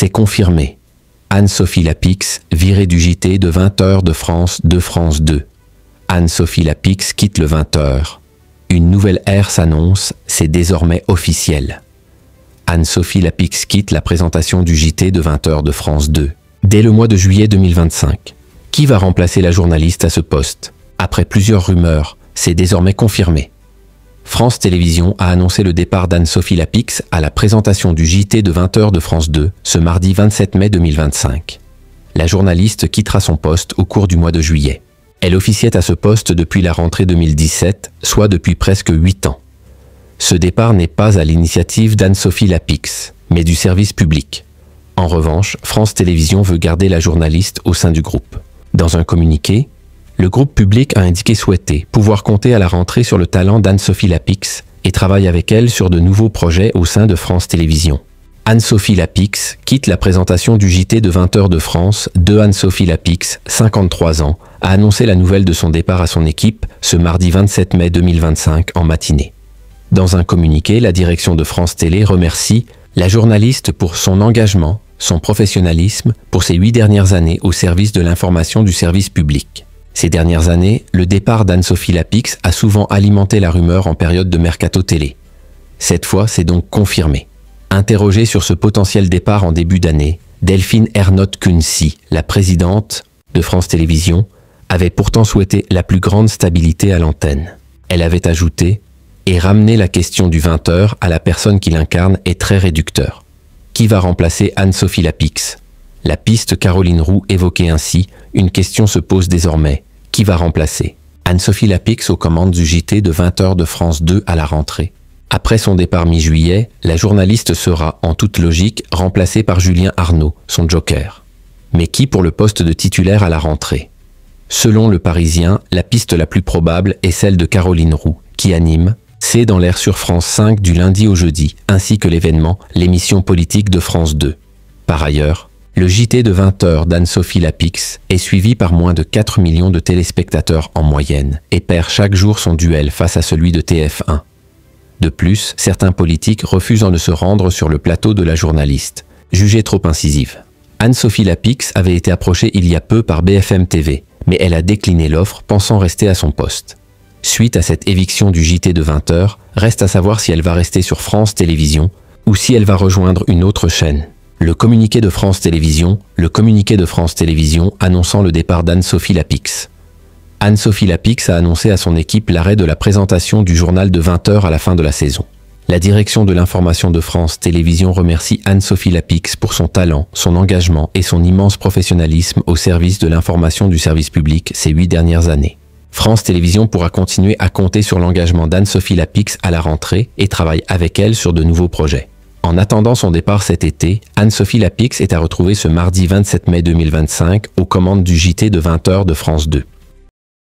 C'est confirmé. Anne-Sophie Lapix, virée du JT de 20h de France 2. Anne-Sophie Lapix quitte le 20h. Une nouvelle ère s'annonce, c'est désormais officiel. Anne-Sophie Lapix quitte la présentation du JT de 20h de France 2. Dès le mois de juillet 2025. Qui va remplacer la journaliste à ce poste? Après plusieurs rumeurs, c'est désormais confirmé. France Télévisions a annoncé le départ d'Anne-Sophie Lapix à la présentation du JT de 20h de France 2 ce mardi 27 mai 2025. La journaliste quittera son poste au cours du mois de juillet. Elle officiait à ce poste depuis la rentrée 2017, soit depuis presque 8 ans. Ce départ n'est pas à l'initiative d'Anne-Sophie Lapix, mais du service public. En revanche, France Télévisions veut garder la journaliste au sein du groupe. Dans un communiqué, le groupe public a indiqué souhaiter pouvoir compter à la rentrée sur le talent d'Anne-Sophie Lapix et travaille avec elle sur de nouveaux projets au sein de France Télévisions. Anne-Sophie Lapix quitte la présentation du JT de 20h de France 2. Anne-Sophie Lapix, 53 ans, a annoncé la nouvelle de son départ à son équipe ce mardi 27 mai 2025 en matinée. Dans un communiqué, la direction de France Télé remercie la journaliste pour son engagement, son professionnalisme pour ces 8 dernières années au service de l'information du service public. Ces dernières années, le départ d'Anne-Sophie Lapix a souvent alimenté la rumeur en période de mercato télé. Cette fois, c'est donc confirmé. Interrogée sur ce potentiel départ en début d'année, Delphine Ernotte-Kunci, la présidente de France Télévisions, avait pourtant souhaité la plus grande stabilité à l'antenne. Elle avait ajouté « Et ramener la question du 20h à la personne qui l'incarne est très réducteur. Qui va remplacer Anne-Sophie Lapix ?» La piste Caroline Roux évoquait ainsi, une question se pose désormais. Qui va remplacer Anne-Sophie Lapix aux commandes du JT de 20h de France 2 à la rentrée? Après son départ mi-juillet, la journaliste sera, en toute logique, remplacée par Julien Arnaud, son joker. Mais qui pour le poste de titulaire à la rentrée? Selon Le Parisien, la piste la plus probable est celle de Caroline Roux, qui anime C'est dans l'air sur France 5 du lundi au jeudi, ainsi que l'événement, l'émission politique de France 2. Par ailleurs, le JT de 20h d'Anne-Sophie Lapix est suivi par moins de 4 millions de téléspectateurs en moyenne et perd chaque jour son duel face à celui de TF1. De plus, certains politiques refusant de se rendre sur le plateau de la journaliste, jugée trop incisive. Anne-Sophie Lapix avait été approchée il y a peu par BFM TV, mais elle a décliné l'offre pensant rester à son poste. Suite à cette éviction du JT de 20h, reste à savoir si elle va rester sur France Télévisions ou si elle va rejoindre une autre chaîne. Le communiqué de France Télévisions annonçant le départ d'Anne-Sophie Lapix. Anne-Sophie Lapix a annoncé à son équipe l'arrêt de la présentation du journal de 20h à la fin de la saison. La direction de l'information de France Télévisions remercie Anne-Sophie Lapix pour son talent, son engagement et son immense professionnalisme au service de l'information du service public ces 8 dernières années. France Télévisions pourra continuer à compter sur l'engagement d'Anne-Sophie Lapix à la rentrée et travaille avec elle sur de nouveaux projets. En attendant son départ cet été, Anne-Sophie Lapix est à retrouver ce mardi 27 mai 2025 aux commandes du JT de 20h de France 2.